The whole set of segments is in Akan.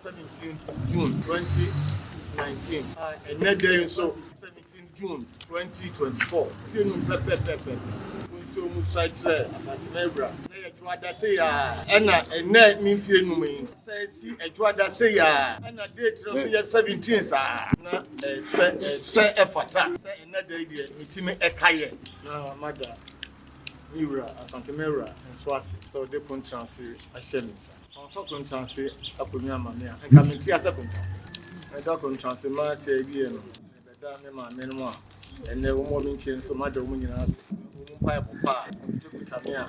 17th June 2019. Another so 17th June 2024. You know, pepe. So musai tre afatimebra. Na yedwada say ya. Ena me fie nu me. Say si edwada say ya. Ena date no so 17 sa. Na se efata. Say another day mitimi ekaye. Na mother Mira, Asantemera, and Swasi, so they put transfer a shelling. On fucking transfer, I put me on my man, and come into a second. I don't transfer my say, you know, my minimum, and never more mention so much of women as pipe of pie, and took it here.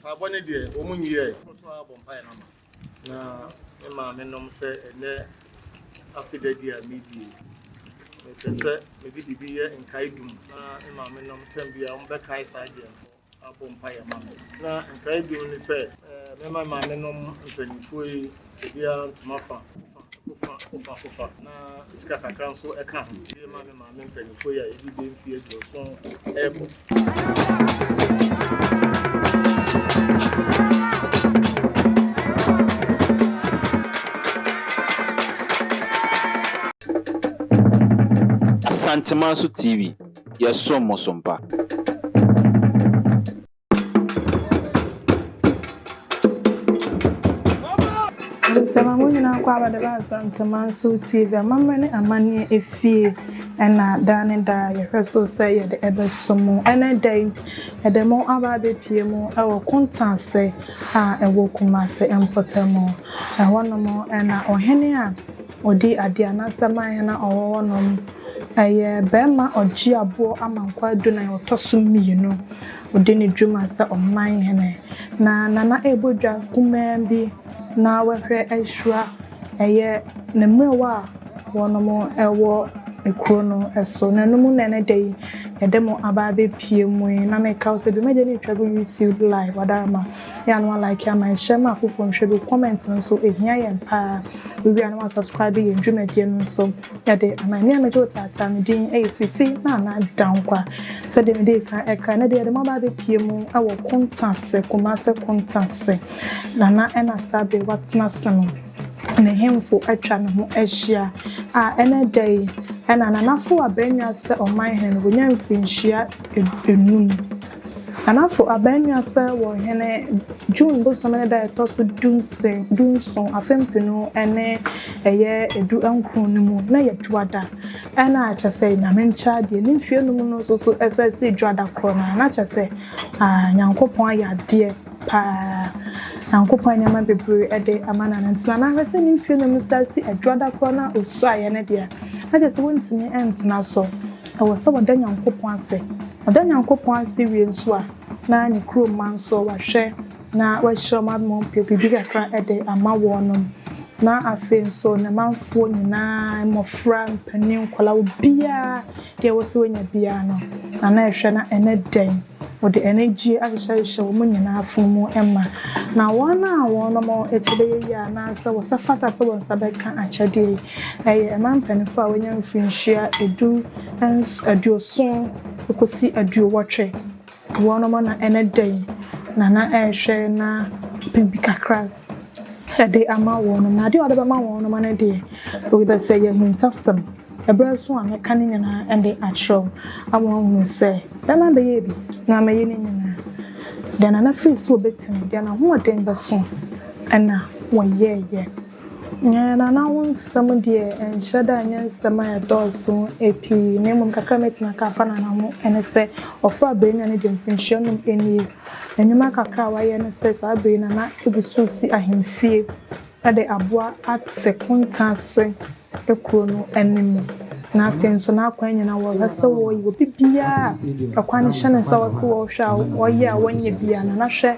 I wanted the woman here, also album pie number. Now, my minimum say, and there after the dear media. Maybe be here in Kaidum. My minimum can be on the Kai side. Album Pie Mamma. Now, and Kaidum is my minimum 24 year to my farm. Now, it's got a council account. My men 24 years, every day, fear your song. Santemasu TV, yes, so mosompa. Samamuna kwa the Santemasu TV, Mamma Amani Efi, and Dani da, your so say the ever sumo, and a day at the more about the PMO, our Kuntanasemanhene, and Wokumase and Potamo, and one more, and Ohenia, or Kuntanasemanhene or one. Barima Ogyeabour Amankwaa Adunan Otumfuo you know odeni dwuma sa Omanhene na nana ebodwa kumambi na wahwe ahua na mrewa wonomo ewo ekrono eso na numu na dey edemo ababe piemu na meka se bi meje ni twa YouTube live wadama ya no like ya man share ma fofo nhwe comment nso ehia ye mpa we are no subscribe ye ndwumadie nso ya de amani amejo tata medin sweetie na dankwa se de me ka eka na de edemo ababe piemu awo Kuntanasemanhene na ena sabe watna seno na hemfo atwa ne ho ahia ene day ena nanafo abanwa se Omanhene wonya mfinhia enum nanafo abanwa se wo hene June bo somene da etoso dunson afempenu ene eye edu ankron mu na yedwada ena achese na mencha de ni mfie num no so esese dwada krona na achese nyankopon ayade pa Ankopon nyama bebre ede amana ntina na hwese ni mfie no misasi adwada kro na osu aye ne dia na je se wontimi entina so e wo se woda Nyankopon ase woda Nyankopon ase wie nso a na ni kro man so wahwe na wahye madmon bibi kakra ede ama wonom na afi nso na manfo nyina mofra mpanin kwala obia de wo se wonya bia no na ehwe na ene den with the energy as a show munina fumu emma. Now one hour no more echebe ya na so was a fata so one sabeka achade. A man penny for when you finish edu and adio son because see adio watche. One man na day. Nana share na bibika crowd. A day ama one na the other man one day. We better say hintasum. A brother so I'm canning and they at show. I won't say, then I'm baby. Na me yini nyina then na free so betim then na ho den beso na won ye na won sam de en shada anya sama ya doso epi ne mum kakra metina ka fa na ho ene se ofra benya ne dem finhionum eni enyuma kakra wa ye ne se sa be na ebusu si ahemfie ade aboa at Kuntanasemanhene ekrono enimu na afenso na akwanya na wo hase wo yi bibia akwane hyene sa wo so wo hwa wo ye a wonye bia na hwe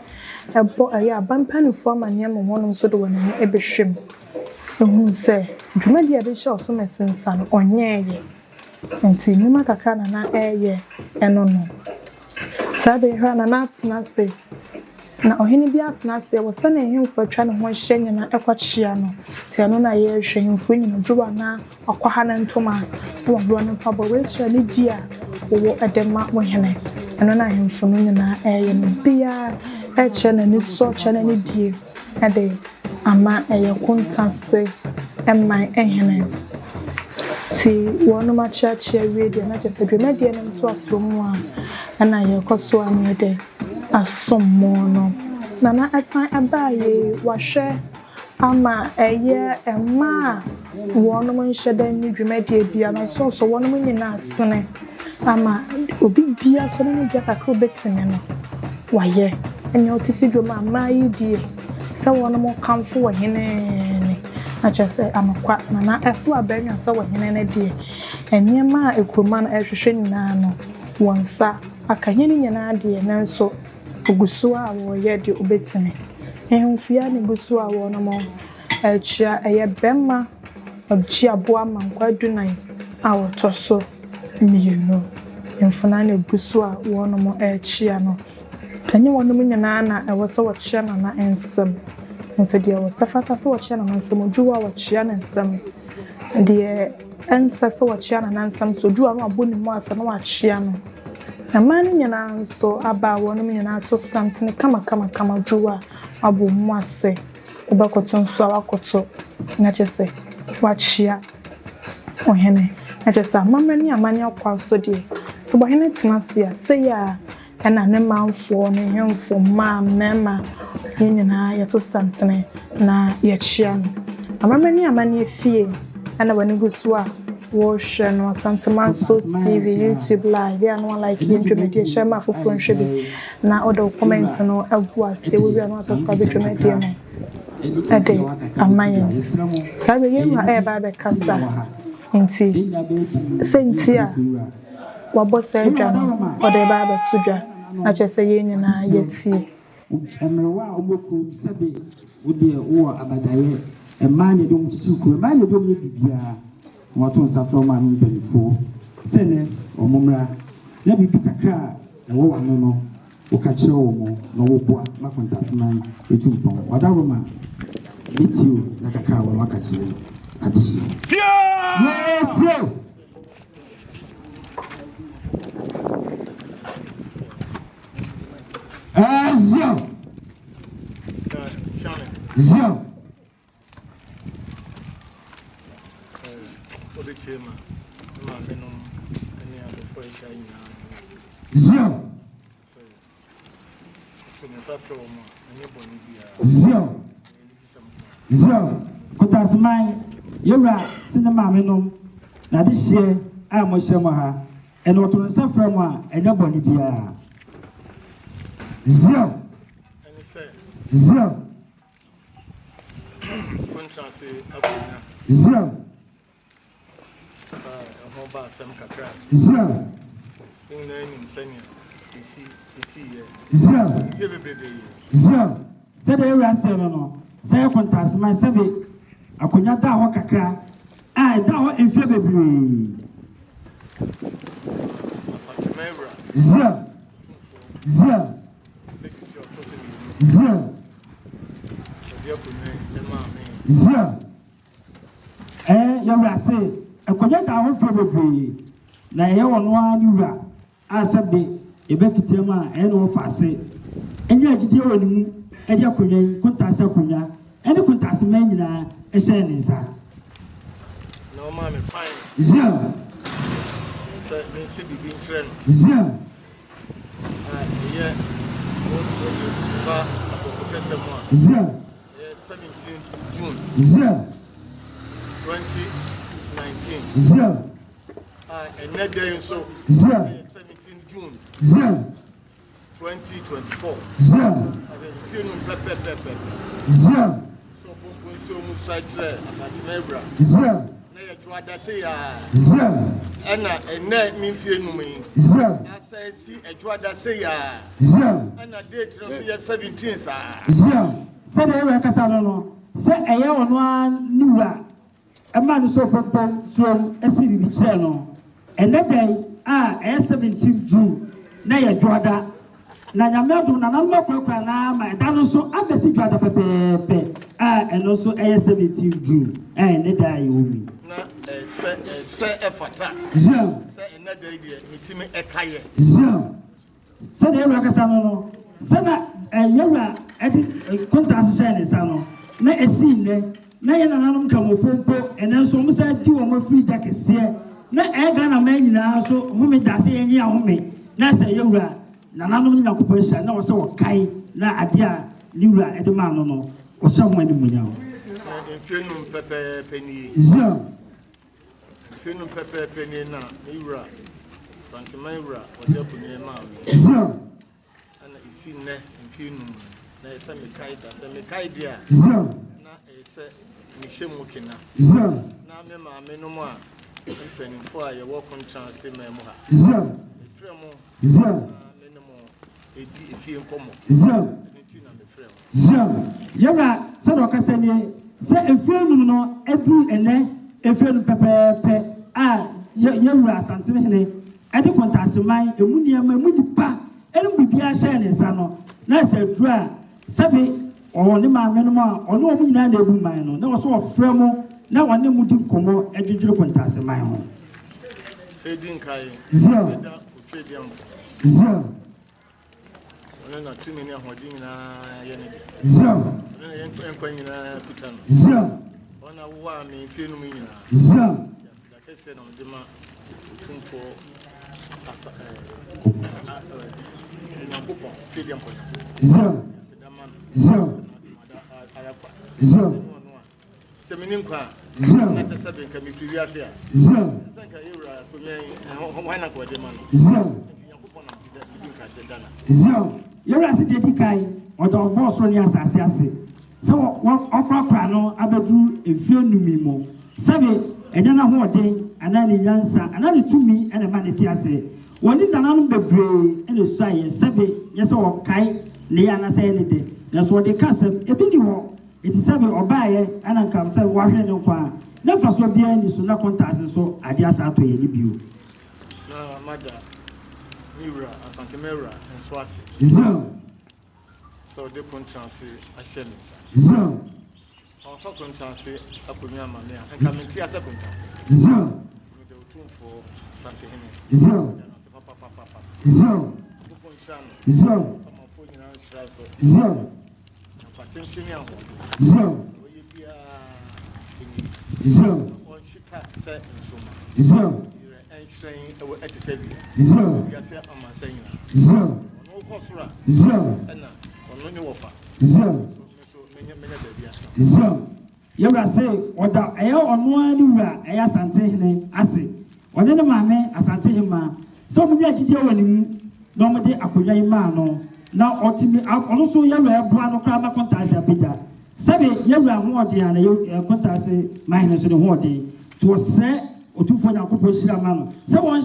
ebo aya bampanifo amane mo honom so de wonane ebehwem ehun se dwumadi ade hye oso mesensa no onyeye enti nyuma kakra na eye eno no sabe hwa na atena se na ohini bi atena se wo se na ehimfo atwa ne ho hye nyina ekwakyia no te no na ye hwe himfo nyina duwa na akwaha na ntoma wo do no pabo we kya ne dia wo edema mo hene eno na himfo no nyina eye no bia e kya na ni so kya na ni die ade ama Kuntanasemanhene ti wonu machachi radio na just dwemade no to asomu a na yekoso amede asommo no na asan abaye wahwe ama ema wonu nhyedan ni dwemade bia na so wonu nyina asene ama obi bia so no bia kakro betime no waye enya otisi dwoma amayi die se wonu mo kamfo wahene na chese Amankwaa na efu abenwa se wahene na die enyema ekroma na ehwehwe nyina no wonsa akanye ni nyina die nanso ogusu a wo ye de obetime ehunfia ne gusu a wo no mo elchia bema Ogyeabour Amankwaa Adunan a wotoso mienu emfuna ne gusu a wo no mo elchia no enye wono nyina na ewose wo chia na ensem nse de wo safata se wo chia na ensem ojuwa wo chia na ensem de ensa se wo chia na ensem so ojuwa no aboni mu asa na wo chia no amani nyina nso aba wono nyina to something kama juwa abo mu ase obakoto nso awakoto na chese wachia ohene na chese amamani amani akwa so de so bohene tenase se ya na ne manfo ne hemfo ma mema nyina yeto something na yechia no amamani amani efie na wani gusu a Wofa no Kuntanasemanhene TV YouTube live ya no like intermediate share ma fofo nhwe na order comment no abu ase we no subscribe to my DM ade amaye sabe yema ba be kasa nti senti a wabo se dwa no order ba be tudwa na chese ye nyina yetie emrewa oboku sabe wode wo abadaye emanye dom titiku emanye dom ye bibia waton safro ma mbelifo sene omumra na bibi kakra na wo wano no wo ka kire wo mo na wo boa ma Kuntanasemanhene etumpon wadaroma bitio na kakra wo waka kire adisi yetio zio Zio Kuntanasemanhene yewra sinema menom na de hye a mo hye mo ha ene otono safra mo a enya boni bia zio zio zio said area no say Kuntanasemanhene sabe akonya da ho kakra a da ho enfie bebre zio yewra say akonya da ho enfie bebre na ye wono ani wura a sabe ebe fitiam a no fa ase enye agide woni mu eje akonya Kuntanasemanhene akonya ene Kuntanasemanhene nyina ehye ne nsa no ma me fine zio se me se bibi ntrem zio yeah ba akokese mo zio 17 June zio 2019 zio another day so zio 17 June zio 2024 zio zio so mu saitre afatimebra zio na ye twada se ya zio ena ene mi fie num yi zio asasi etwada se ya zio ena date no ye 17 sa zio se na ewe kasa no se eye ono aniwura ema no so popom so esiri bi kire no ene day 17 June na ye twada na nyamedum na namma kwakwa na ma da no so abesi twada pepepe eno so 17 June ne da ye omi na se efata zio se ene day de mitimi ekaye zio se na ewe kasa no se na yewra edi Kuntanasemanhene sa no na esi ne na ye nananom kamofompo ene so mo sa di wo mo free da kese na ega na ma nyina so home da se yenye ahome na se yewura nananom ni Nyankopɔn hia na wo se wo kai na ade a liwura ede ma no no wo sha mo ani munya Enfenum pepe peni. Zio. Enfenum pepe peni na liwura. Santimaira was up in your mouth. Zio. And I see ne enfenum. Na esa me kai da se me kai dia. Zio. Na esa me shemukina. Zio. Na me ma me no mo a mpanimfo a ye wo contrast me mo ha. Zio. Fremo. Zio. Me no mo edi efie nkomo. Zio. Zio. Yaba se do kase ni se efenum no edu ene efenum pepepe a yewura Asantemahene ade Kuntanaseman emu niam emu nipa ene bibia hye ne nsa no na se dru a sebe oni ma menom a ono omu nyina na ebu man no na wo so ofremo na wone mu di komo edwedwere Kuntanaseman ho edin kai Zio. da otwediam Zio. ona na tumi ni ahodin na ye ne Zio. ona ye nkwan nyina kuta no Zio. ona wo a me enfenum nyina Zio. da kese na ndema Otumfuo asa Nyankopɔn twediam po Zio. Zio. Zio. se me nkwa Zio. na se sabe nka me firi ase a Zio. sanka yewura ko me wana ko de ma no Zio. Nyankopɔn na di nka de dana Zio. Yewura se dedi kai odo boss ro ni asase ase se wo okrakra no abedu efenumi mo sabe enya na ho ode ana ni nyansa ana ni tumi ene ma ne ti ase woni nananu bebre ene so aye sabe yese wo kai ne ya na se ne de na so de kasem ebi ni ho eti sabe obaaye ana nkam se wo ahwe ne kwa na fa so bia ni so na Kuntanaseman so ade asa to ye ni bio na mada miura Asantemahene nso ase Zio. so de Kuntanaseman ahye Zio. Ofa Kuntanaseman akonya amane a nka menti ase Kuntanaseman Zio. de Otumfuo Asantemahene Zio. Zio. Zio. Zio. Zio. Zio. Zio. Zio. Zio. Zio. Zio. Zio. Yewura se oda eya ono ani wura eya Asantemahene ase one ne maame Asantemahene so mu dia gidi wani mu no mo de akonya ima no na otimi ono so yewura ebua no kra ma Kuntanaseman abeda sabe yewura ho ode ana Kuntanaseman so de ho ode to se Otumfuo Nyankopɔn hira ma no se won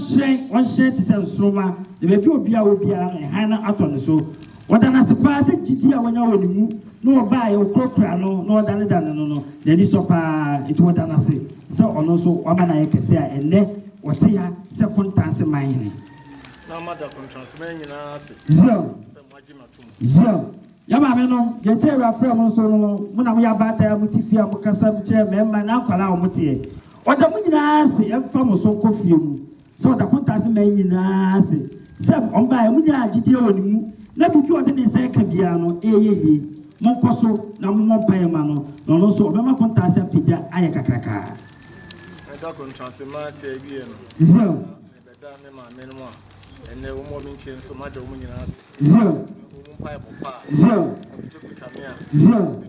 hye ti se nsroma de be bi obia han na ato ne so oda na se pa se gidi a wanya wani mu no ba e okokra no no dane no na ni so pa etu oda na se ono so o ma na ye kese a enne wote ya se Kuntanaseman na mada Kuntanaseman nyina ase Zio. Zio. Yama me no ye te ra fra mo so no mo na mo ya bata ya mutifia mo kasa mo che me ma na kwala o motie oda mo nyina ase e fa mo so kofie mu so oda Kuntanaseman nyina ase se on ba e mo nya agide woni mu na bibi ode ne se ka bia no eyeye mo koso na mo mpae ma no so obema Kuntanaseman pija aye kakraka da Kuntanaseman se bie no Zio. da me ma me no ene wo mo minche so ma da wo nyina ase Zio. Zio. Zio.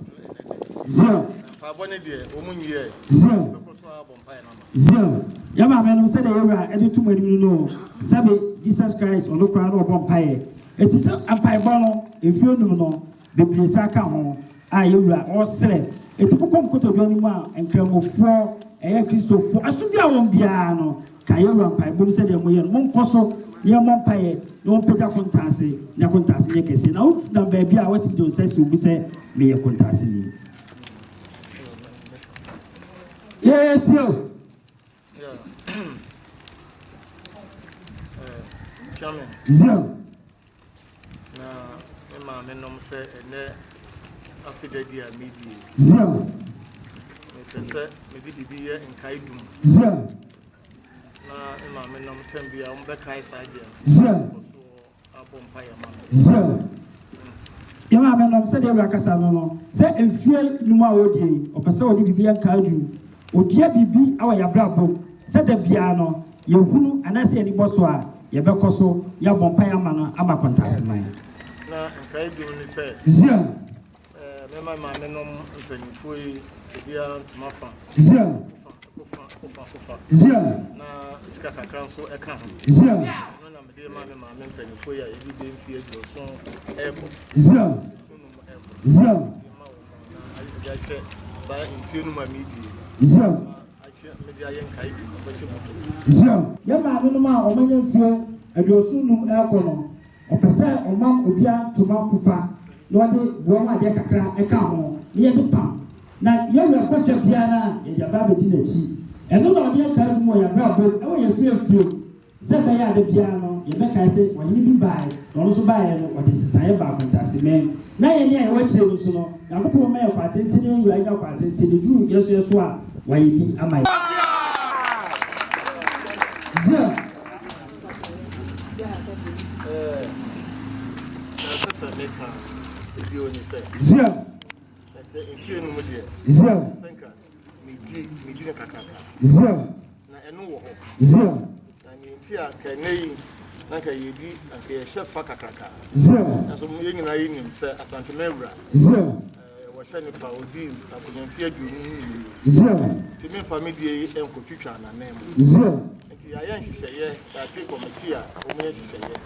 Zio. fa bone de wo mu nyiye Zio. ko so abon pai na ma Zio. Yama me no se de yewura ede tumari no sabe Jesus Christ ono kwa no obon pae eti se ampai bo no efionu no bebre saka ho a yewura o sere eti kokon koto bi onu ma enkramofo eye Kristofo asubia won bia no ka yewura ampai bo se de mo ye no nkoso ye mo pae no peda Kuntanaseman na Kuntanaseman ye kese na o na ba bia wati do se si obi se me ye Kuntanaseman ye tio Chairman Zio. na me ma me nom se ene afide dia media Zio. me pese me di bibi ye nkai dum Zio. na me ma me nom tambia o be kai sa dia Zio. abon pai ma Zio. Yama menom said you like no. Say in fear numa odi, or person odi bibia kaju. Odia bibi awa ya brabo. Said the piano, you hunu and I say any bosswa, ya bekoso, ya bompaya mana, ama Kuntanasemanhene. Na nkai bi ni say. Zia. Mema ma menom mpanimfo yi bia mafa. Zia. Zia. Na sika kakran so e ka ho. Zia. Na me de ma mpanimfo ya ebi de mfie dro so ebo. Zia. Zia. Ya se sa mfie no ma medi. Zia. Zia. Ya ma no ma o manya mfie adosunum ekono. O pese o ma obia toma kufa. No de bo ma de kakra e ka ho. Ye de pam. Na ye we kwatwa bia na ye ja ba be di na chi. Eno na odi ka mu ya bra bo e wo ye fie se be ya de bia no ye be ka se wo ni bi bai no so bai no o de sisaye ba Kuntanasemanhene na ye ne e wo chire so no ya ko po me e kwa tentene yu ya kwa tentene du yeso a wa ye bi ama Zia. Zia. Zia. Zia. Na eno wo ho. Zia. Na ni ntia ka nei na ka yedi ka ye chef kakaka. Zia. Na so ye nyina yi nim se asante mewura. Zia. Wo hye ne fa odi akonyanfie aduru ni. Zia. Ti me family e enkotwitwa na nem. Zia. Nti ya yan hyehyeye ya te committee a o me hyehyeye.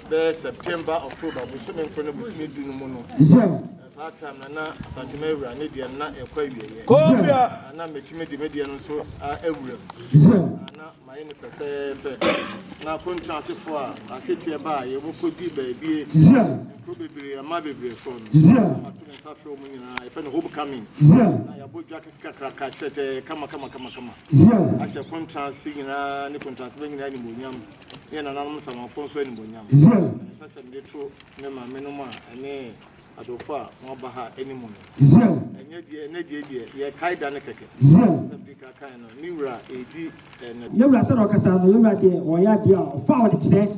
Be September October bo so me nkro ne bo sine du no mu no. Zia. That time na asante mewura ne de na ekwa wieye. Kobia. Na metime de media no so ewura. Zia. Na my ne pepe na Kuntanasefo a aketie ba ye mo kodi ba bie. Zia. Ko bebre ama bebre so no. Zia. Atune safro mu nyina e fe no homecoming. Zia. Na ya bodwa kakra chete kama. Zia. Ashe Kuntans nyina ne Kuntanasemanhene nyina ni monyam. Ye na nanom samafo so ni monyam. Zia. Sasa me to ne ma menom a ene adofa mo ba ha enimu. Zia. Enye die ye kaida ne keke. Zia. Bika kan no ni wura edi ye wura se no kasa no ye wura de o ya de o fa o de kire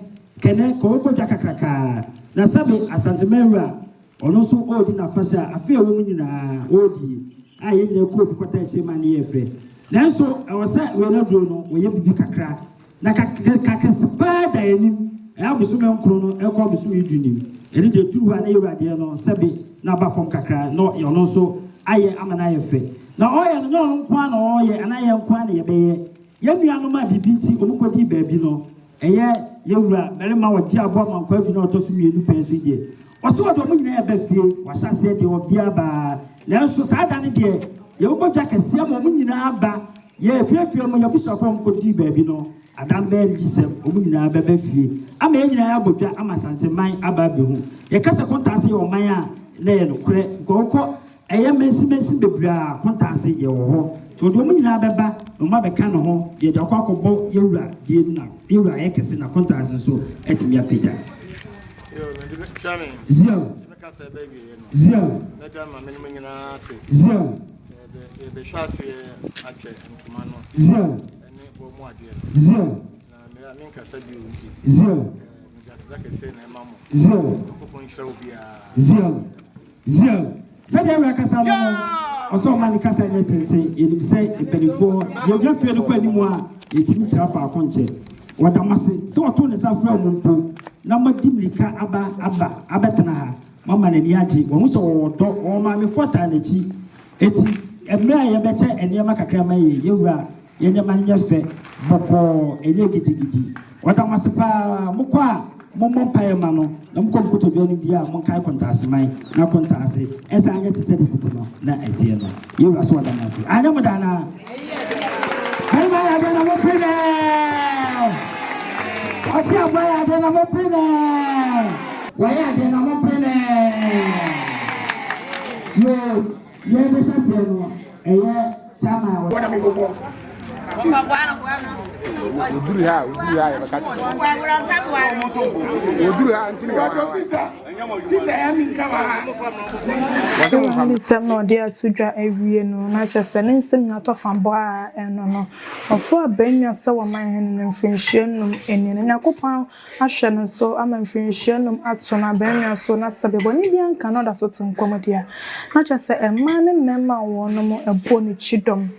kene ko bo dwa kakraka na sabe asante mewura ono so o di na fasha afi ewo mu nyina o di a ye nyina ko bi kota eche ma ne ye fe nanso e wo se we na duro no wo ye bibi kakra na kakaspa da enim e abusu me nkro no e ko abusu me dunim eri de turu ha na ye wura de no sabe na ba fom kakra no ye ono so aye amana ye fe na oye no no nkwa na oye anaye nkwa na ye beye ye nuanu ma bibinti omukodi baabi no eye ye wura Barima Ogyeabour Amankwaa Adunan otoso mienu penso die oso odo mu nyina ye ba fie wa hyase de obia ba nanso saada ne de ye obodwa kese ma mu nyina aba ye fiefie mo ye busofo mkodi baabi no adam be lisem omu nyina ba fie ama ye nyina ya bodwa ama santeman aba behu ye kasa Kuntanasemanhene ye oman a na ye no kure kokko eye mesi bebra Kuntanasemanhene ye wo ho so do mu nyina beba no ma beka no ho ye de akwakobo ye wura de na ye wura ye kese na Kuntanasemanhene so etimi apeda yo na de chame zia ka sa baby ye no zia na da ma menom nyina se zia be shase ache ntuma no zia ene bo mu ade zia na me amen ka sa bi unti zia me just da kese na mamo zia ko nshira obia zia said ya kasa no oso mani kasa nye tete yenim se epenifo ye gafie no kwa nimu a yetimi trapa akonche wadamase se oto ne safra mu mpo na madimlika abetena ha mama na ni agi wo so wodo wo ma me fota na chi eti emra ye beche enema kakra ma ye wura ye nyama nya fe boko enye gidigidi wadamase pa mukwa mommo pae ma no na mko mkoto bi oni bia mo kai Kuntanasemanhene na Kuntanasemanhene esa anya te se de no na etie no ye wura so wadamase anya mo dana Barima ya de na mo pene Ogyeabour ya de na mo pene wa ya de na mo pene ye be shase no eye chama wa Oduru ha ya bakati. Oduru ha ntini wa. Sister ya mi nka wa. Wani sem no de atudwa awie no na kyese ne nsem na tofambo a eno no. Ofo abanwa se wo man hen no mfinhyienum enine na kopan ahwe no so ama mfinhyienum ato na abanwa so na sebebo ni bia nka no da so tenkomodia. Na kyese emma ne mmemma wo no mo ebo ne chidom.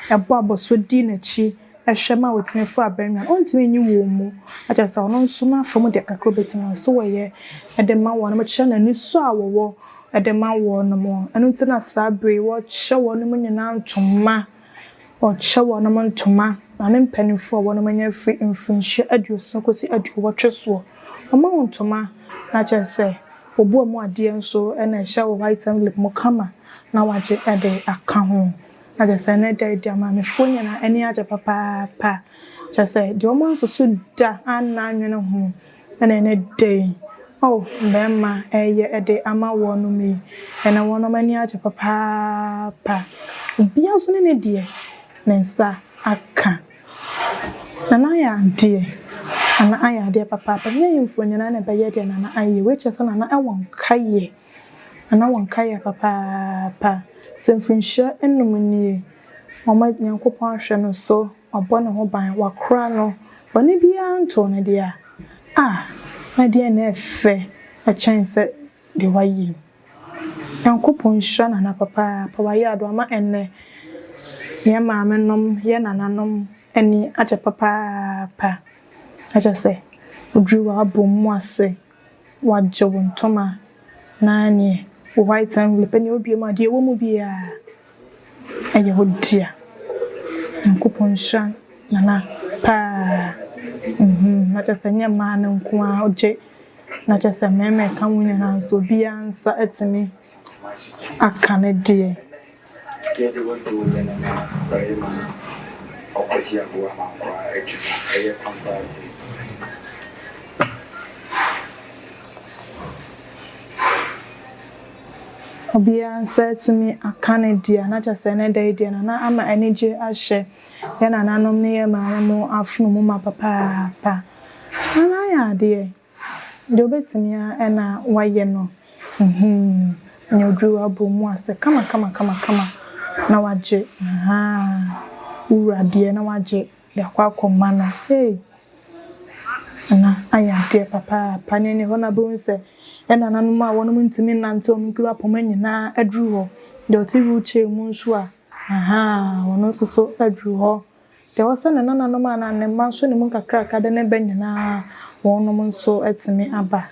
Ebo aboso di na chi ehwema wotinfo abanwa ontimi nyi wo mu akyesa ono nso na afom de kakro betin so wo ye ede ma wo no mo kye na ni so a wo edema wo no mo enu tina sabre wo hye wo no nyina ntoma wo hye wo no ntoma na ne mpanifo wo no nya free mfinhye aduoso kosi aduwo tweso oma ntoma na kyese obu mu ade nso na hye wo white and lip mo kama na waje ede aka ho na kyese na de ama me fo nyina eni aje papa pa kyese de omo nso so da ananwene ho na ne de oh, Bema, ede ama wonu mi. Ena wono mani aje papa pa. Bia so ne die. Nensa aka. Na ya die. Ana aya de papa pa. Nye yimfo nyina na be ye de na aye. We chese na ewon kaye. Ana won kaye papa pa. Semfinsha enum nie. Mama Nyankopon ahwe no so. Obo ne ho ban wakra no. Bone bia nto ne dia. Ah. Na dia na efe a chance de wayi Yankopon hwa na papa pa wayi ado ama enne ye maame nom ye nananom ani aje papa pa aje se odru wa bomu ase waje wontoma na anie white and lip ani obi ma de wo mu bia aye wodia Yankopon hwa na pa na just nya ma na nko a oje na just meme ka wunya na so bia nsa etimi aka ne de Get the one to win and Barima Ogyeabour Amankwaa Adunan Kuntanasemanhene. Obia nsa etimi aka ne de na just ne de na ama enije ahye ya na nanom ne ye ma mo afunu mo ma papa pa ana ya de de obetimi a na waye no ne Ogyeabour mu ase kama na waje urade na waje de akwa no hey ana aya de papa pa ne ho na bo nse na nanom a wono ntimi nante onu kura poma nyina aduru ho de otiru uche mu nso a wono so aduru ho de wasa na nanom ana ne ma so ne mu kakra ka de ne banyina wono nso etimi aba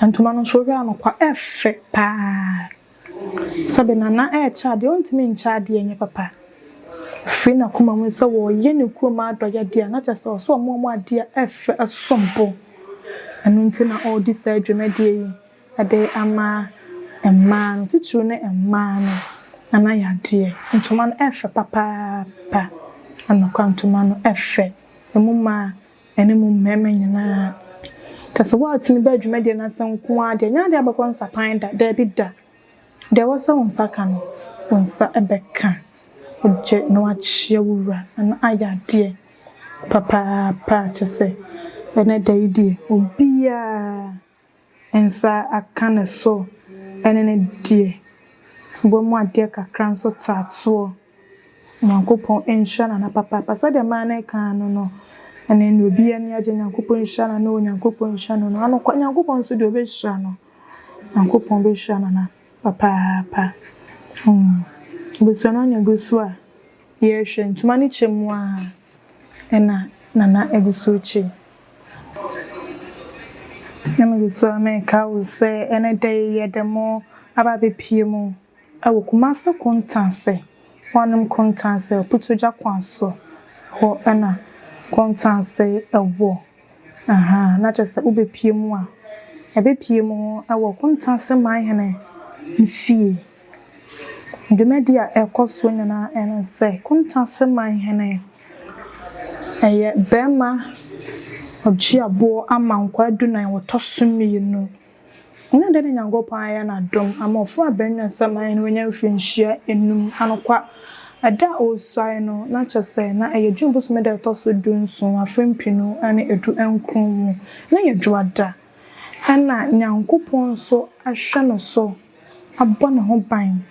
antuma no so ga no kwa efe pa sabe na cha de ontimi ncha de enye papa free na kuma mu so wo ye ne kuma adoya de na cha so mo ade efe asombo anu ntina all this adwumade yi ade ama emma no titru ne emma no ana ya de ntuma no efe papa pa anokwa ntuma no efe emuma enemu mmemme nyina kase wa atimi ba adwumade na sanko ade nya de abakon sapan da bi da de wasa wonsa ka no wonsa ebeka oje no achia wura ana aya de papa pa chese ene daidi obia ensa akane so ene ne die bo mu ade kakran so tato Nyankopon enhwa na papa pasa de ma na kan no ene ne obia ne age Nyankopon enhwa na Nyankopon enhwa no ano kwa Nyankopon so de obehwa no Nyankopon behwa na papa pa busona nya gusu a ye hwe ntuma ne chemu a ena nana egusuchi Namagu so America will say any day ye the more about the piemo. I will kumasa Kuntanasemanhene. One Kuntanasemanhene put to Jakwanso. Or Anna Kuntanasemanhene a war. Not just a ube piemo. A be piemo, I will Kuntanasemanhene in fee. The media a cost winner and say Kuntanasemanhene. A Barima Ogyeabour Amankwaa Adunan wotosumi no na de Nyankopon aya na dom amofo abanyasaman no nya mfinhia enum anokwa ada osai no na kyese na eyedwum bosom da to so dunso afempinu ane edu enkron na yedwada ana nyankopon so ahwe no so abɔ ne ho ban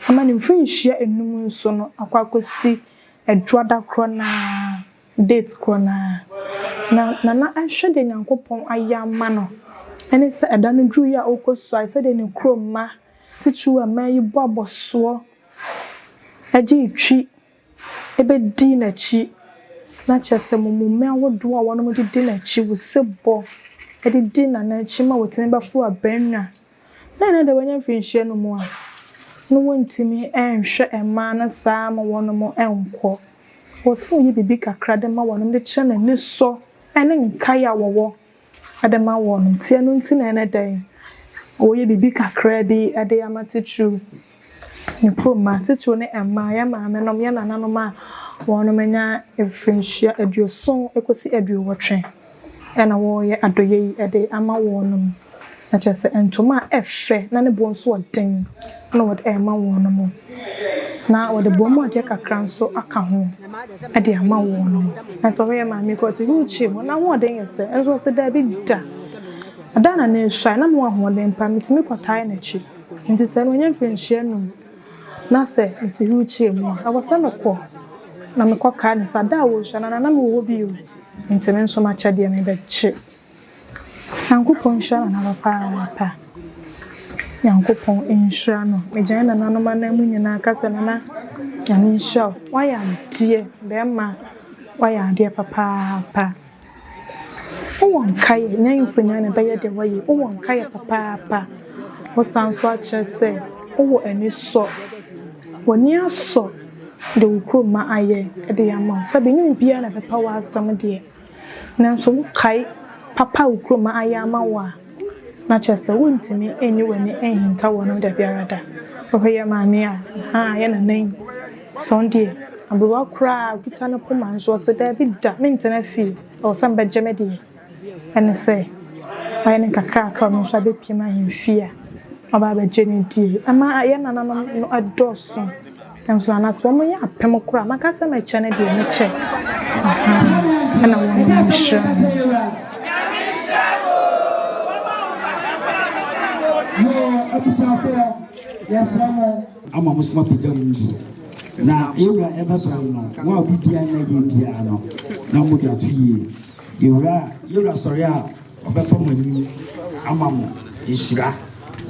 ama ne mfinhia enum nso no akwakosi edwada kro na date kro na ahwe de nyankopon ayama no ene se eda no dru ya okosua se de ne kroma tichu amayi bo aboso aji twi ebe di na chi na chese mumume awodo a wono mo di na chi wo sebo edi di na chi ma wotene ba fu abenwa na de wanya finhie no mo a no wontimi enhwe ema na saa ma wono mo enko wo so ye bibi kakra de ma wono de che na ni so ene nkai a wowo ade ma wono tie no nti na ene dan wo ye bibi kakra bi ade amate true ni proma titu ne ema ya ma me nom ya nananom a wono manya efrinhia aduoson ekosi aduowotwe ena wo ye adoye ede ama wono na chese entoma efe na ne bonso oden na wo ema wono mo na wo de bomo ade kakra nso aka ho ade ama wono na so we ma mi ko ti uchi mo na wo den yese enso se da bi da adana na ehwa na mo ho den pa mitimi kwatai na chi nti se no nya mfinhia no na se nti uchi mo awasa no ko na me kwaka ne sada wo hwa na me wo bi o nti me nso ma chade me be chi Yankopon hwa na papa Yankopon enhwa no me gyan na nanom na mu nyina kasa na nyame hwa wa ya die be ma wa ya die papa won kai nyan funya ne be ye de wa yi won kai papa wo sanso a chese wo ani so woni aso de ukroma aye de yama sabe nyi bia na papa wa asam de nanso wo kai papa ukroma aye ama wa na chese wontimi enyi wani ehinta wono da biarada ohye maame a ha ye na nan sonde abwa kra kita na poma nso se da bi da mentena fi o sam be gemede ene se aye ne kakra ka no so be pima himfia aba ba jeni die ama ye nananom no adoso enso anas wo mo ya apem kra makasa na chene de ne che ana wo mo sha ama musma pejam na ewura eba so no wa bibia na ye bia no na mo da tuye ewura sori a obefa mani ama mo ehira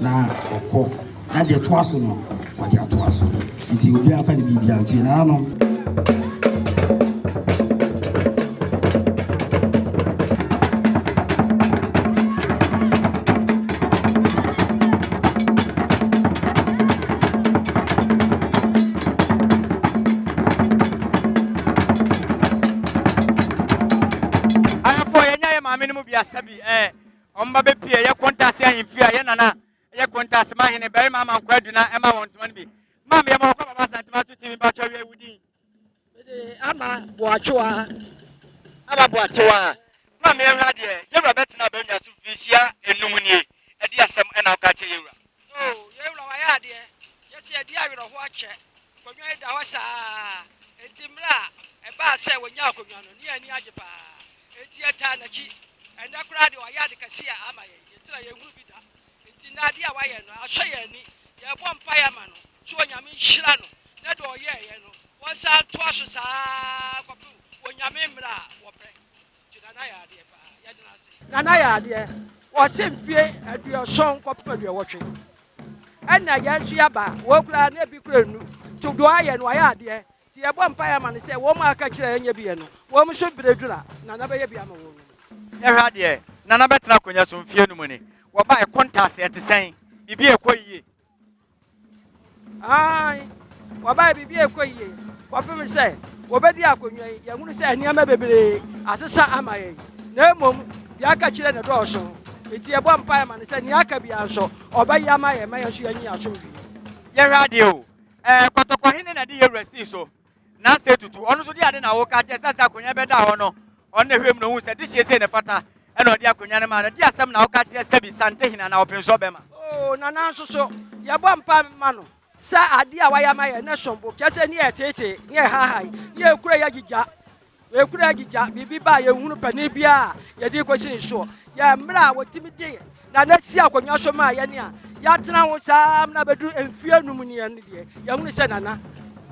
na okọ na de to aso no wa de to aso nti obi afa de bibia tuye na no Sabi omba be pie ye kontase ahimfia ye nana ye Kuntanasemanhene Barima Amankwaa Adunan ema wontoman bi mam ye mo ko baba santima so timi ba twa wudin ama boachoa mam ye wra de ye wra betina ba nwa so fisia enum nie edi asem ena ka che ye wra ye wra wa ya de ye se edi awero ho ache konwa da ho saa etimra e ba se wonya akonwa no ne ani age pa eti eta na chi and that crowd or yard can see Ama, it's a Rubida. It's in Nadia Wayano, I'll show you any. You're one fireman, so Yamin Shilano, that or ye, once out twice when Yamimra or pray. Nanaya, dear, or same fear at your song copper you're watching. And I guess Yaba, walk around every crew to do I and Wayad, dear. The one fireman said, Woman catcher and Yabiano, woman should be the driller, none of Yabiamo. Erade nana betra konya so mfie no muni wo ba e kontase etesen bibi ekoyie ai wo ba bibi ekoyie wo pem se wo bedi akonwa ye hunu se aniama bebere asesa amaye na emom bi aka kire ne dooso eti ebo mpa ma ne se ni aka bi anso obayi amaye ma ye so yanyi aso bi ye rade o kotoko hene na de ye resti so na se tutu onu so de ade na wo ka che sasa akonwa beda ho no on the him no said this say ne fata e no de akonya ne ma de asem na wo ka kire se bi sante hina na open so be ma oh na na so so ye bo mpa ma no sa ade a waya ma ye na shombo kese ni etete ni ha ni ekura ya gija ekura gija bibi ba ye hunu pani bia ye di ko sin so ya mra wotimi de na si akonwa so ma ye ne a ya tena wo sa na bedu emfie num ni ye ne de ya hunu se nana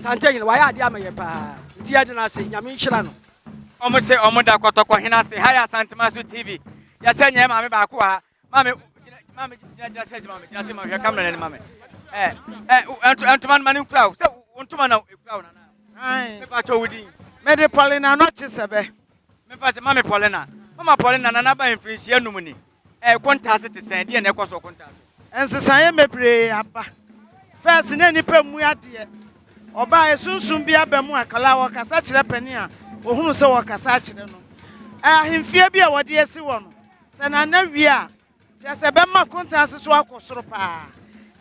sante yin waya ade ama ye pa ti ya de na se nyame nhira no omo se omo da kotoko hena se haya Santemaso TV ya se nya ma me ba ko ha mame jina se ma hwe camera ne mame Antuman mani crowd. So Untuma na crowd na. Ai. Me pa cho wudi. Me de Paulina no chisebe. Me pa se mama Paulina. Mama Paulina na ba influence anum ni. Contest te sen de na ekoso contest. Ensesan mebre aba. First na nipa mu ade. Oba esunsun bi abamu akala wo kasa kire pani a ohunu se wo kasa kire no. Ahemfie bi a wode esi wo no. Se na na wi a. Je se be ma contest so akosoro pa.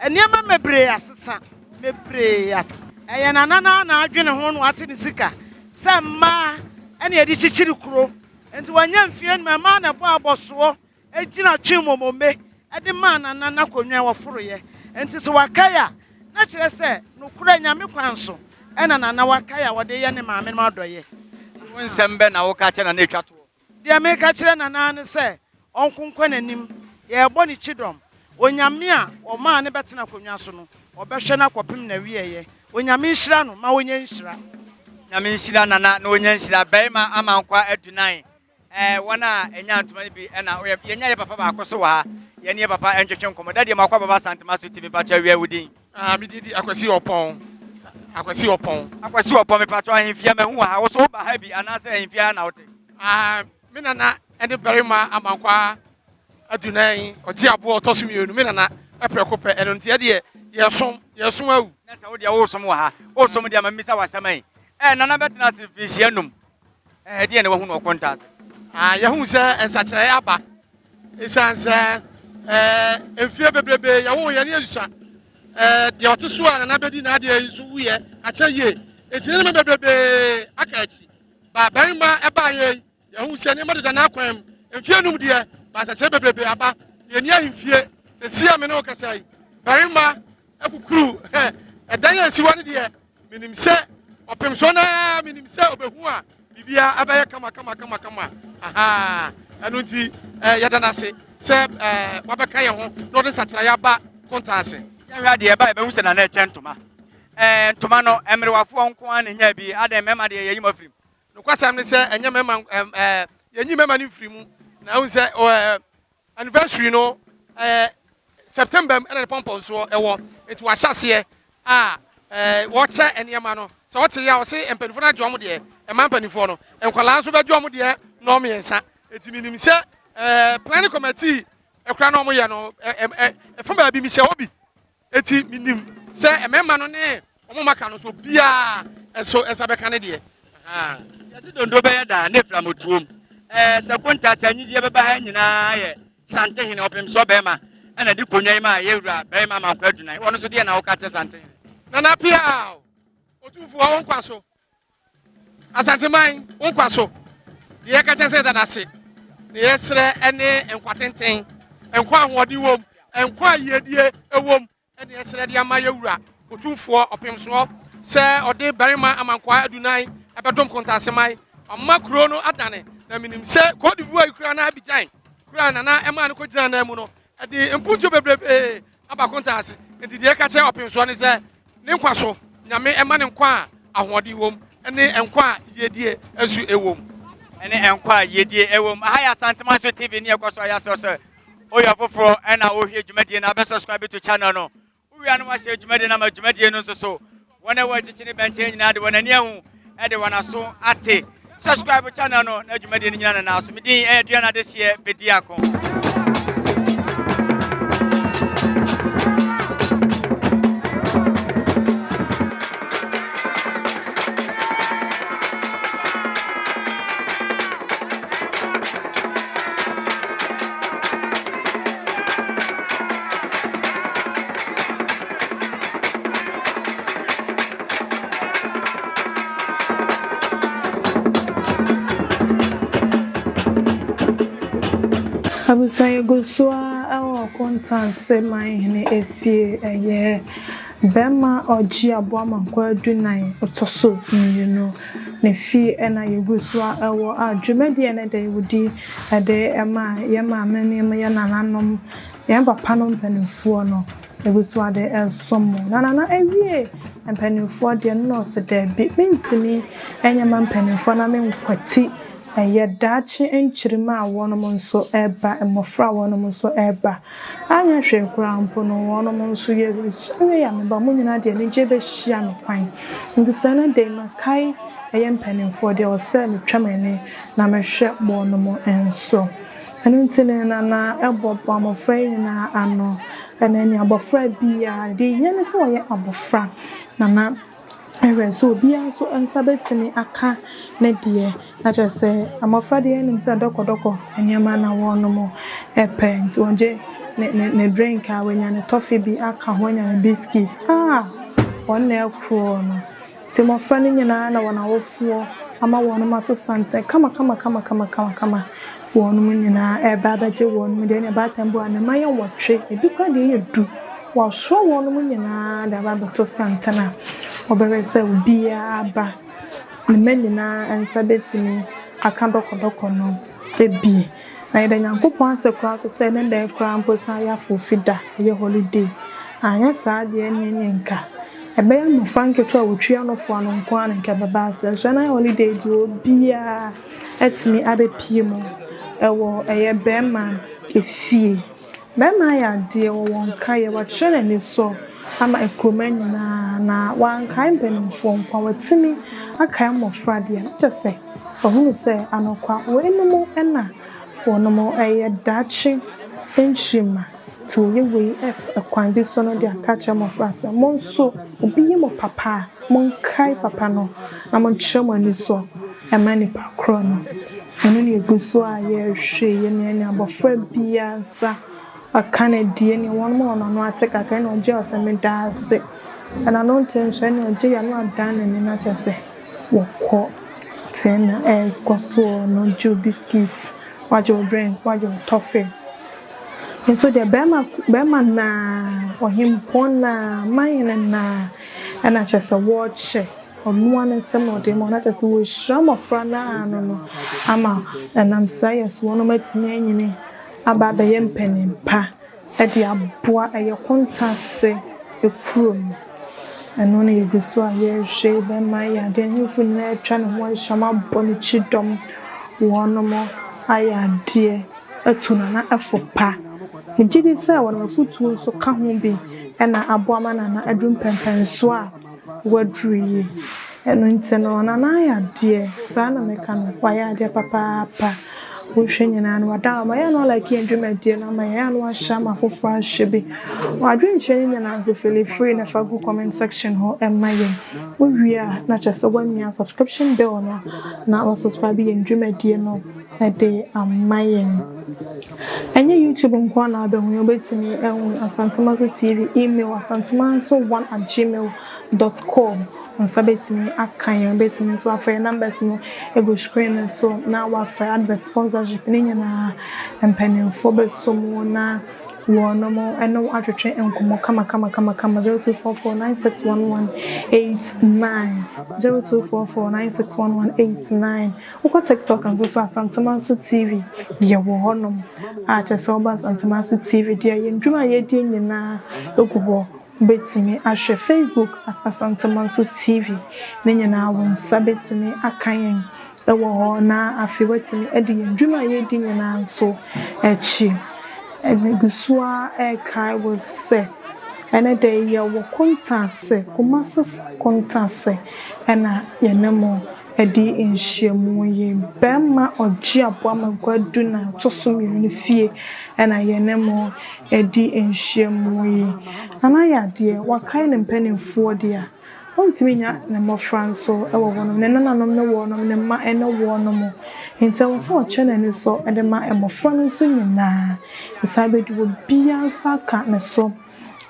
Eniema mebre asesa mebre asesa eye nanana na adwene ho no ate ne sika se ma ene edi chichiri kuro enti wanya mfie no ma na bo aboso ejina twimomome ede ma nanana konwa woforoye enti so wakaya na kire se no kura nyame kwanso ena nana wakaya wode ye ne maame no adoye Wonsembe na wo ka che na na etwa to. De me ka kire nana ne se onkonkwa nanim ye bo ni chidom onyame a o ma ne betena konwa so no obehwe na kopim na wieye onyame nhira no ma wonya nhira Nyame nhira nana na wonya nhira Barima Amankwaa Adunan wona enya ntoma ni bi na yenya ye papa ba akoso wa ye ne papa entwetwe nkomo dade makwa baba Santemaso TV pa twa wi awudi mi didi akwasi opon me pa twa ahemfia ma hu ha wo so ba ha bi anase ahemfia na wote mi nana ene Barima Amankwaa Adunan Ogyeabour otosumienu mi nana eprekope eno ntia de ye som awu na sa wo de wo som wa ha wo som de ma misa wasamai nana betena sifisia num de ne wo hu no contest ye hu se ensakere aba esanse enfie bebrebe ye wo ye ne azusa de oteso a nana bedi na de nso wuye acha ye etine ne bebrebe akachi ba Barima eba ye hu se ne modeda na kwam enfie num de ba ensakere bebrebe aba ye ne ahemfie se sia me no kasai Barima ekukuru edan ya siwani de minim se opemso na minim se obehu a bibia abaye kama aha anu nti yadanase se wabeka ye ho no de satra ya ba kontase ya hwa de ba be hu se na na eche ntoma ntoma no emrewafo nko an nya bi adan mema de yeyi mafrim no kwasam ne se enya mema yenyi mema ni mfrimu na hu se anniversary no September ene pompon so ewo etu wa hyase watch eniema no so wote ya wo se empanifo na dwom de empanifo no enkwala so be dwom de no me yensa etiminim se planning committee ekra no mo ye no efo ba bi mi hye obi eti minim se emema no ne omo maka no so bia eso esabeka ne de yesi dondo be da ne flamotuom se konta sanyizie be ba ha nyina ye sante hene opemso be ma ana di konyan ma ye wura Barima Amankwaa Adunan wono so de na wo ka che sante nana pia Otumfuo won kwaso asanteman won kwaso de ye ka che se danase de ye sre ene enkwatenten enkwa ahodi wom enkwa yedie ewom ene ye sre de ama ye wura Otumfuo opemso se ode Barima Amankwaa Adunan ebedom Kuntanasemanhene amma kuro no adane na minim se Cote d'Ivoire kura na Abidjan kura na na ema no ko gina na mu no ade empunjo bebrebe aba Kuntanasemanhene enti de ka che opemso ne se ne nkwaso nyame ema ne nkwa ahodi wom ene enkwa yedie asu ewom ene enkwa yedie ewom haya Santemaso TV ne ekoso ya so oya foforo ena wo hwe dwumadie na be subscribe to channel no uwi anu wa hwe dwumadie na ma dwumadie no so wona wa chichini benche nyina de wona ne hu e de wona so ate subscribe channel no na dwumadie nyina na so medin aduana de hye bediako Abusaye gosua ewo Kuntanasemanhene efie Barima Ogyeabour Amankwaa Adunan otoso mmienu ne fie na yeguso ewo adwumadi na da yudi ade ema ye maame ne ye nananom ye papa no mpanimfo no yeguso ade esomo nana ewie mpanimfo de no se da bi mentimi enyama mpanimfo na menkwati eye dachi enchirima awonom nso eba emofra awonom nso eba anya hwe kurampo no wonom nso ye ya meba munyina de ne jebe hia no kwan ndi sana de makai eye mpanimfo de ose metwamane na mehwe bonom enso anu ntine na ebobo amofra na ano ena ni abofra bia de yene se oye abofra na so bia so ansabetini aka ne de na jese amofra de enim se dokodoko eniama na wonom epent onje ne drink a wenya ne toffee bi aka honya ne biscuit won na ekro no se mofra ne nyina na wona wofuo ama wonom ato sante kama wonom nyina eba baje wonom de ne batambo anama ye wotwe ebi kwa de ye du wa so wonom nyina da ba to sante na oberese ubia aba ne menina ansabetini aka dokodoko no ebi na yeda nyankopon asekwa so se ne da kra mposa ya fofida ye holiday anya saa de nyenyenka ebe ya mfanke to awotwia no fo ano nko an nke baba ase so na holiday di obia etimi abepie mu ewo eye bema efie bema ya de wo wonka ye wa chere ni so ama ekromani na wankai mpanimfo nkwa watimi akai mofra de jese ohunu se anokwa wo enumu ena wonomo eye dachi enchima to yewe ekwan bi so no de akacha mofra se monso obi mo papa monkai papa no na monchemo ani so emani pa kro no enu ne eguso a ye hwe ye ne abofra bia sa akane die ni won mo no ateka kan no je oseme daase ana no tension no je ya no adan ni na chese wokọ tena koso no ju biscuits wajo drink wajo toffee so the bema na ohimpo na mayene na ana chese watch onu an nsem ode mo na chese wo shram ofra na no ama enam science wono matimi anyine aba be yempanimpa edi aboa eye kontase ekurom eno na yeguso a ye hwe be mai ade nfu na atwa ne ho shama boni chidom wonomo ayade atuna na afopa njidi se wono futu so ka ho bi ena aboa mana na adum pempenso a wadruye eno nteno na na ayade sa na meka no wayade papa nyina no wada ma ya no like ndwemadi na ma ya no ahya ma fofo ahwebe wadwenche nyina so feel free na fa go comment section ho emaye wia na chese wamia subscription bell no na o subscribe ye ndwemadi no na de amaye enye YouTube nkwa na abehu obetimi ehun Asantemaso TV email asantemaso1@gmail.com Sabetimi akanya betimi so afre numbers no ego screen so na wa for advert sponsorship ni nyina empanimfo besomo na wonomo eno atwetwe enkomo kama 0244961189 0244961189 uko TikTok and so Asantemaso TV ye wo honom a chese oba Asantemaso TV dia ye ndwuma ye die nyina ekubo betimi ahwe Facebook at Asantemaso TV nenyina won sabetimi akanyen ewo ho na afewatimi edi ndwuma ye di nyina so echi egusua kai was se ene de ye wo kontase kumasas kontase ena yenemo edi enhyiamu ye Barima Ogyeabour Amankwaa Adunan tosum yene fie ena yenemo edi enhyiamu ye ana yade wakai ne mpanimfo de a ontimi nya ne mofra nso ewo wonom ne nananom ne wonom ne ma ene wonom enti wo se o chenani so ede ma emofra nso nyina sesabedi wo bia saka ne so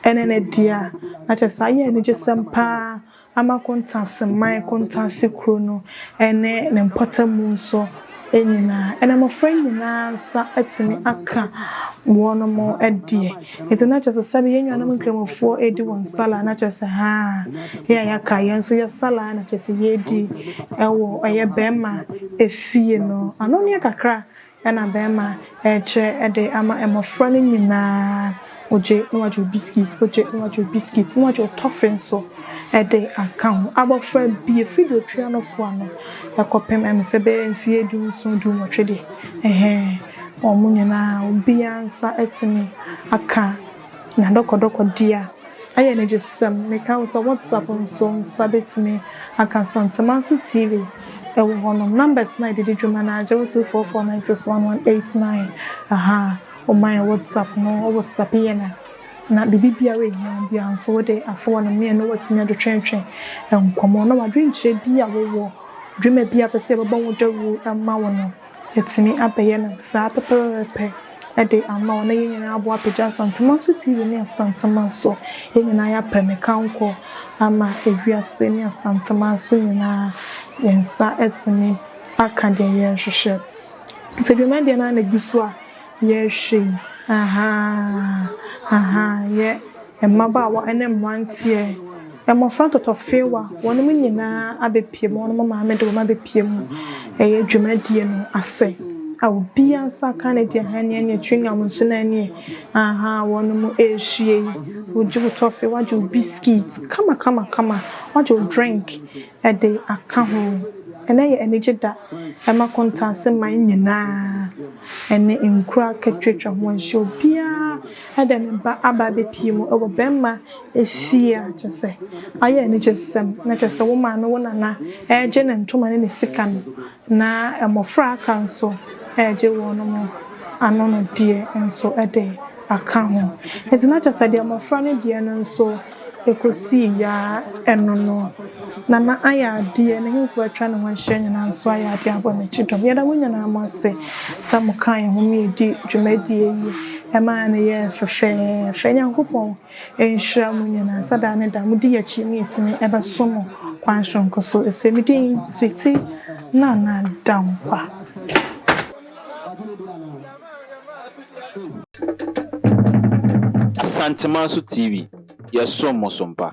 ene ne dia na chesa ye ne jesempa ama kontanse mai kontanse krono ene ne mpatamu nso enyina ena mo friend nyina sa etimi aka wono mo edie enti na chese sabe yenwa na nkramofo edi won sala na chese ha ya ka yenso ya sala na chese yedi ewo eye bema efie no ano ne kakra ena bema eche ede ama emofra no nyina oje no wajo biscuits oje no wajo biscuits no wajo toffee so ede account abofra bi efido tria no fo ano ekopem emse be mfie du so du motwede omunyina obiansa etimi aka na dokodoko dia aye ne jesam me ka so WhatsApp nso sabetimi aka Santamaso TV ewo hono numbers na didi dwuma na 0244961189 o my WhatsApp no WhatsApp yena na bibia we nya bia nso de afo na me no watimi do twentwen enkomo na wadwenche bia wo dwuma bia pese baba wo dawu ama wo no etimi abeye na sa pepepe ede ama na yenya abo apja Santamaso TV ne Santamaso yenya ya pemeka ama ewiase ne Santamaso nyina yensa etimi aka de ye hwehwe sedwuma de na gusu a ye hwe ye emabawa ene mwantie emofra totofewa wonum nyina abepiem wonum maame de woma bepiem eye dwumadie no ase obia saka na de hane ne twinga munso na ne wonum ehwie oju tofe waju biscuits kama waju drink ede aka ho ene ye energy da ema Kuntanasemanhene nyina ene nkura ketwetwa ho nhye obia ede me ba aba bepiem obo bemma efia chese aye energy sem na chese wo ma no wona eje ne ntoma ne sika no na emofra aka nso eje wono mo anono die enso ede aka ho etina chese de emofra ne die no nso ekosi ya enono na na aya die na himfo atwa ne ho hye nyina nso aya de abo ne chidom yeda wonya na amase samukan ho mi edi dwumadie yi ema ne ye fefe nyankopon enhira mu nyina sada ne da mudi ya chi mi etimi ebe somo kwan shonko so esemidin switi na dankwa Santamaso TV, yes, so Mosompa.